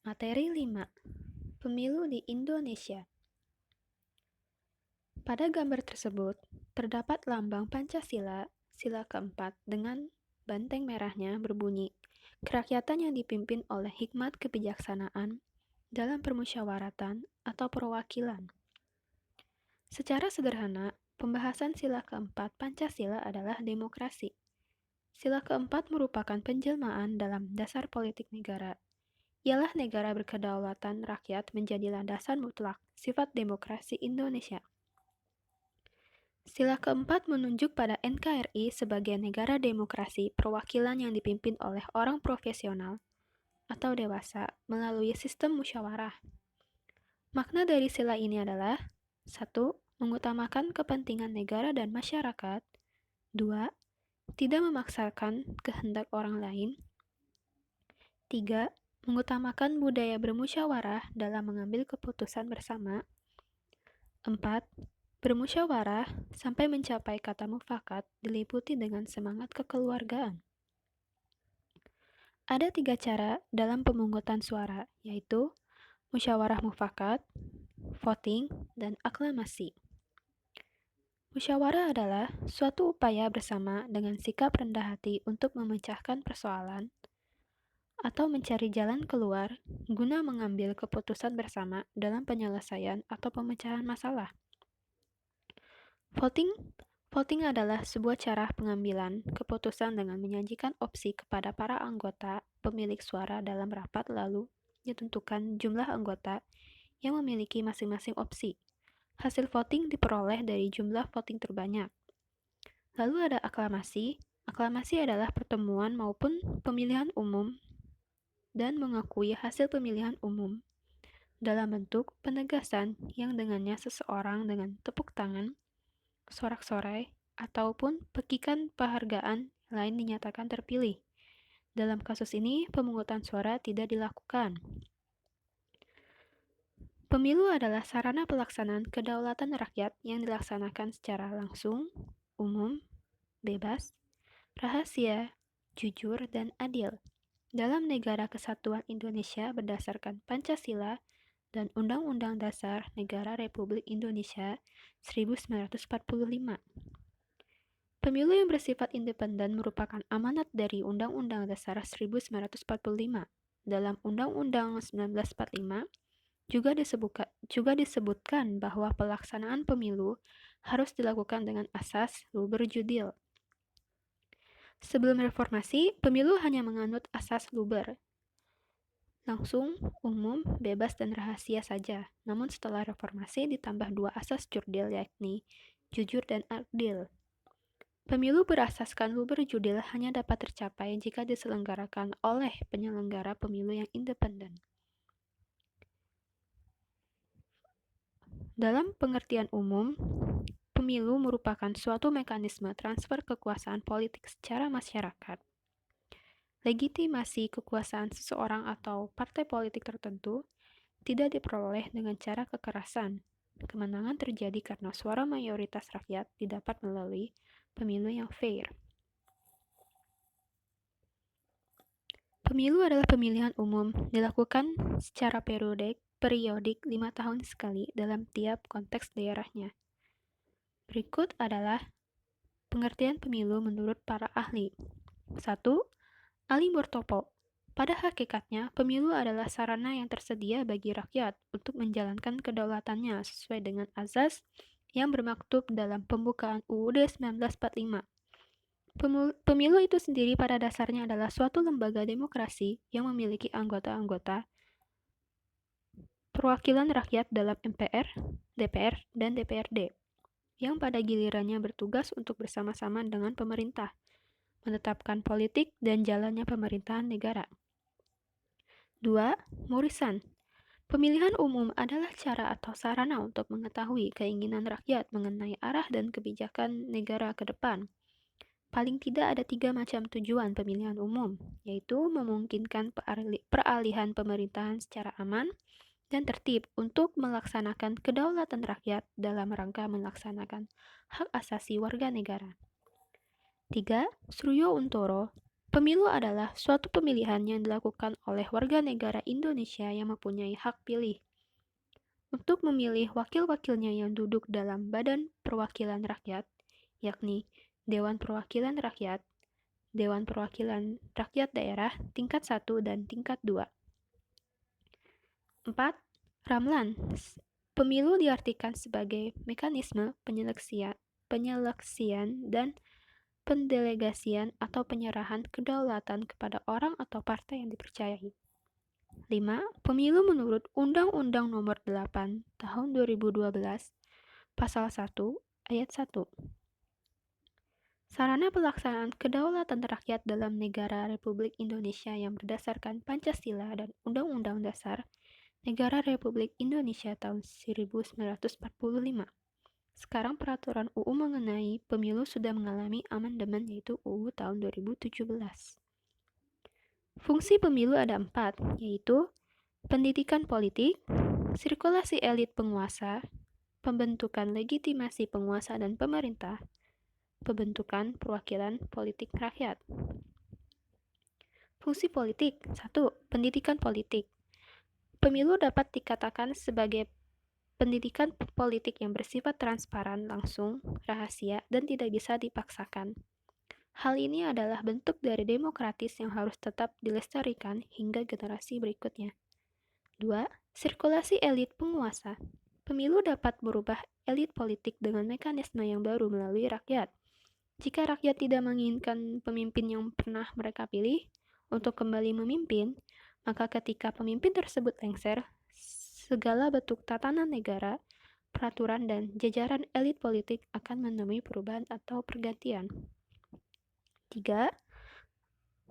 Materi 5. Pemilu di Indonesia. Pada gambar tersebut, terdapat lambang Pancasila, sila keempat dengan banteng merahnya berbunyi, kerakyatan yang dipimpin oleh hikmat kebijaksanaan dalam permusyawaratan atau perwakilan. Secara sederhana, pembahasan sila keempat Pancasila adalah demokrasi. Sila keempat merupakan penjelmaan dalam dasar politik negara. Ialah negara berkedaulatan rakyat menjadi landasan mutlak sifat demokrasi Indonesia. Sila keempat menunjuk pada NKRI sebagai negara demokrasi perwakilan yang dipimpin oleh orang profesional atau dewasa melalui sistem musyawarah. Makna dari sila ini adalah 1. Mengutamakan kepentingan negara dan masyarakat. 2. Tidak memaksakan kehendak orang lain. 3. Mengutamakan budaya bermusyawarah dalam mengambil keputusan bersama. 4. Bermusyawarah sampai mencapai kata mufakat diliputi dengan semangat kekeluargaan. Ada 3 cara dalam pemungutan suara, yaitu musyawarah mufakat, voting, dan aklamasi. Musyawarah adalah suatu upaya bersama dengan sikap rendah hati untuk memecahkan persoalan atau mencari jalan keluar guna mengambil keputusan bersama dalam penyelesaian atau pemecahan masalah. Voting adalah sebuah cara pengambilan keputusan dengan menyajikan opsi kepada para anggota pemilik suara dalam rapat lalu ditentukan jumlah anggota yang memiliki masing-masing opsi. Hasil voting diperoleh dari jumlah voting terbanyak. Lalu ada aklamasi. Aklamasi adalah pertemuan maupun pemilihan umum dan mengakui hasil pemilihan umum dalam bentuk penegasan yang dengannya seseorang dengan tepuk tangan, sorak-sorai, ataupun pekikan penghargaan lain dinyatakan terpilih. Dalam kasus ini, pemungutan suara tidak dilakukan. Pemilu adalah sarana pelaksanaan kedaulatan rakyat yang dilaksanakan secara langsung, umum, bebas, rahasia, jujur, dan adil dalam Negara Kesatuan Indonesia berdasarkan Pancasila dan Undang-Undang Dasar Negara Republik Indonesia 1945. Pemilu yang bersifat independen merupakan amanat dari Undang-Undang Dasar 1945. Dalam Undang-Undang 1945 juga disebutkan bahwa pelaksanaan pemilu harus dilakukan dengan asas luber judil. Sebelum reformasi, pemilu hanya menganut asas luber, langsung, umum, bebas, dan rahasia saja. Namun setelah reformasi ditambah 2 asas jurdil, yakni jujur dan adil. Pemilu berasaskan luber judil hanya dapat tercapai jika diselenggarakan oleh penyelenggara pemilu yang independen. Dalam pengertian umum, pemilu merupakan suatu mekanisme transfer kekuasaan politik secara masyarakat. Legitimasi kekuasaan seseorang atau partai politik tertentu tidak diperoleh dengan cara kekerasan. Kemenangan terjadi karena suara mayoritas rakyat didapat melalui pemilu yang fair. Pemilu adalah pemilihan umum, dilakukan secara periodik 5 tahun sekali dalam tiap konteks daerahnya. Berikut adalah pengertian pemilu menurut para ahli. 1. Ali Murtopo. Pada hakikatnya, pemilu adalah sarana yang tersedia bagi rakyat untuk menjalankan kedaulatannya sesuai dengan azas yang bermaktub dalam pembukaan UUD 1945. Pemilu itu sendiri pada dasarnya adalah suatu lembaga demokrasi yang memiliki anggota-anggota perwakilan rakyat dalam MPR, DPR, dan DPRD, yang pada gilirannya bertugas untuk bersama-sama dengan pemerintah, menetapkan politik dan jalannya pemerintahan negara. 2. Murisan. Pemilihan umum adalah cara atau sarana untuk mengetahui keinginan rakyat mengenai arah dan kebijakan negara ke depan. Paling tidak ada 3 macam tujuan pemilihan umum, yaitu memungkinkan peralihan pemerintahan secara aman dan tertib untuk melaksanakan kedaulatan rakyat dalam rangka melaksanakan hak asasi warga negara. 3. Suryo Untoro. Pemilu adalah suatu pemilihan yang dilakukan oleh warga negara Indonesia yang mempunyai hak pilih untuk memilih wakil-wakilnya yang duduk dalam Badan Perwakilan Rakyat, yakni Dewan Perwakilan Rakyat, Dewan Perwakilan Rakyat Daerah tingkat 1 dan tingkat 2. 4. Ramlan. Pemilu diartikan sebagai mekanisme penyeleksian dan pendelegasian atau penyerahan kedaulatan kepada orang atau partai yang dipercayai. 5. Pemilu menurut Undang-Undang Nomor 8 Tahun 2012, Pasal 1, Ayat 1. Sarana pelaksanaan kedaulatan rakyat dalam negara Republik Indonesia yang berdasarkan Pancasila dan Undang-Undang Dasar Negara Republik Indonesia tahun 1945. Sekarang peraturan UU mengenai pemilu sudah mengalami amandemen yaitu UU tahun 2017. Fungsi pemilu ada 4, yaitu pendidikan politik, sirkulasi elit penguasa, pembentukan legitimasi penguasa dan pemerintah, pembentukan perwakilan politik rakyat. Fungsi politik 1. Pendidikan politik. Pemilu dapat dikatakan sebagai pendidikan politik yang bersifat transparan, langsung, rahasia, dan tidak bisa dipaksakan. Hal ini adalah bentuk dari demokratis yang harus tetap dilestarikan hingga generasi berikutnya. 2. Sirkulasi elit penguasa. Pemilu dapat merubah elit politik dengan mekanisme yang baru melalui rakyat. Jika rakyat tidak menginginkan pemimpin yang pernah mereka pilih untuk kembali memimpin, maka ketika pemimpin tersebut lengser, segala bentuk tatanan negara, peraturan, dan jajaran elit politik akan menemui perubahan atau pergantian. 3.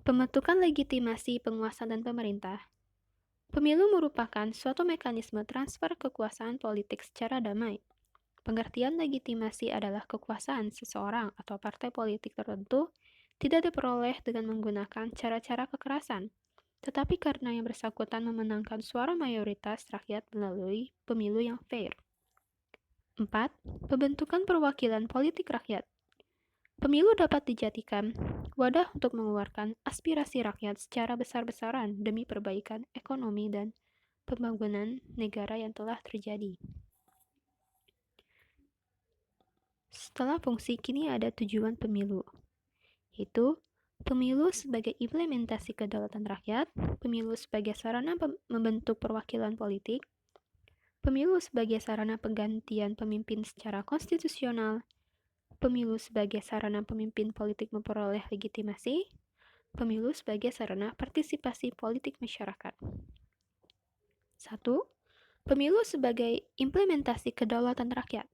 Pembentukan legitimasi penguasa dan pemerintah. Pemilu merupakan suatu mekanisme transfer kekuasaan politik secara damai. Pengertian legitimasi adalah kekuasaan seseorang atau partai politik tertentu tidak diperoleh dengan menggunakan cara-cara kekerasan, tetapi karena yang bersangkutan memenangkan suara mayoritas rakyat melalui pemilu yang fair. 4. Pembentukan perwakilan politik rakyat. Pemilu dapat dijadikan wadah untuk mengeluarkan aspirasi rakyat secara besar-besaran demi perbaikan ekonomi dan pembangunan negara yang telah terjadi. Setelah fungsi, kini ada tujuan pemilu, yaitu pemilu sebagai implementasi kedaulatan rakyat, pemilu sebagai sarana membentuk perwakilan politik, pemilu sebagai sarana penggantian pemimpin secara konstitusional, pemilu sebagai sarana pemimpin politik memperoleh legitimasi, pemilu sebagai sarana partisipasi politik masyarakat. 1. Pemilu sebagai implementasi kedaulatan rakyat.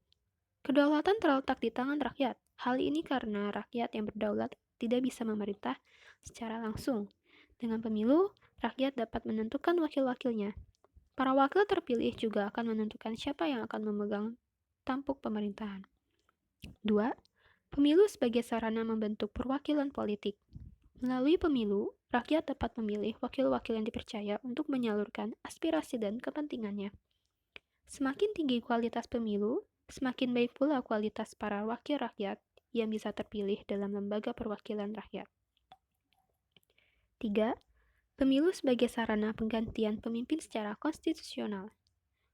Kedaulatan terletak di tangan rakyat. Hal ini karena rakyat yang berdaulat tidak bisa memerintah secara langsung. Dengan pemilu, rakyat dapat menentukan wakil-wakilnya. Para wakil terpilih juga akan menentukan siapa yang akan memegang tampuk pemerintahan. 2. Pemilu sebagai sarana membentuk perwakilan politik. Melalui pemilu, rakyat dapat memilih wakil-wakil yang dipercaya untuk menyalurkan aspirasi dan kepentingannya. Semakin tinggi kualitas pemilu, semakin baik pula kualitas para wakil rakyat yang bisa terpilih dalam lembaga perwakilan rakyat. 3. Pemilu sebagai sarana penggantian pemimpin secara konstitusional.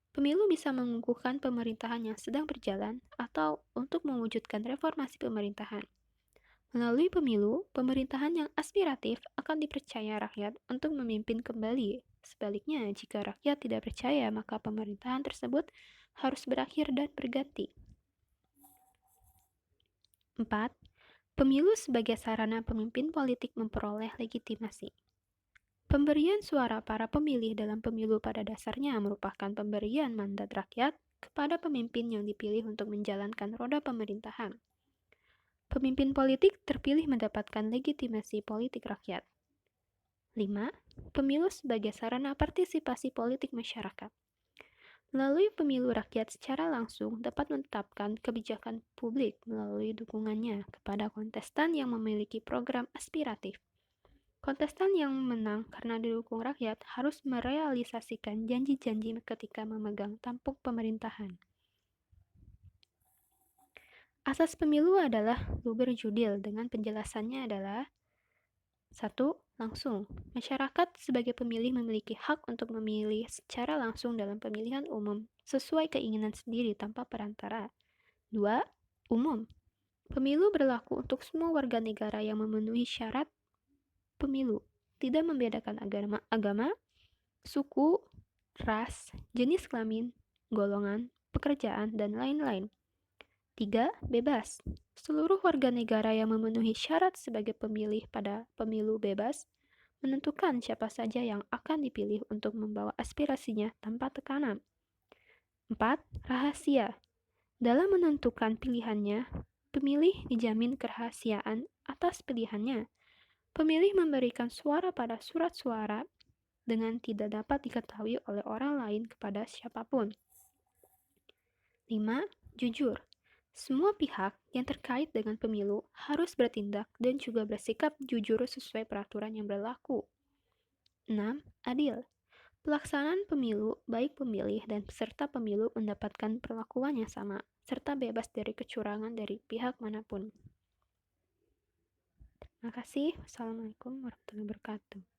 Pemilu bisa mengukuhkan pemerintahan yang sedang berjalan atau untuk mewujudkan reformasi pemerintahan. Melalui pemilu, pemerintahan yang aspiratif akan dipercaya rakyat untuk memimpin kembali. Sebaliknya, jika rakyat tidak percaya, maka pemerintahan tersebut harus berakhir dan berganti. 4. Pemilu sebagai sarana pemimpin politik memperoleh legitimasi. Pemberian suara para pemilih dalam pemilu pada dasarnya merupakan pemberian mandat rakyat kepada pemimpin yang dipilih untuk menjalankan roda pemerintahan. Pemimpin politik terpilih mendapatkan legitimasi politik rakyat. 5. Pemilu sebagai sarana partisipasi politik masyarakat. Melalui pemilu, rakyat secara langsung dapat menetapkan kebijakan publik melalui dukungannya kepada kontestan yang memiliki program aspiratif. Kontestan yang menang karena didukung rakyat harus merealisasikan janji-janji ketika memegang tampuk pemerintahan. Asas pemilu adalah luber judil dengan penjelasannya adalah 1. Langsung. Masyarakat sebagai pemilih memiliki hak untuk memilih secara langsung dalam pemilihan umum sesuai keinginan sendiri tanpa perantara. 2. Umum. Pemilu berlaku untuk semua warga negara yang memenuhi syarat pemilu, tidak membedakan agama, suku, ras, jenis kelamin, golongan, pekerjaan, dan lain-lain. 3. Bebas. Seluruh warga negara yang memenuhi syarat sebagai pemilih pada pemilu bebas menentukan siapa saja yang akan dipilih untuk membawa aspirasinya tanpa tekanan. 4. Rahasia. Dalam menentukan pilihannya, pemilih dijamin kerahasiaan atas pilihannya. Pemilih memberikan suara pada surat suara dengan tidak dapat diketahui oleh orang lain kepada siapapun. 5. Jujur. Semua pihak yang terkait dengan pemilu harus bertindak dan juga bersikap jujur sesuai peraturan yang berlaku. 6. Adil. Pelaksanaan pemilu, baik pemilih dan peserta pemilu mendapatkan perlakuan yang sama, serta bebas dari kecurangan dari pihak manapun. Terima kasih. Wassalamualaikum warahmatullahi wabarakatuh.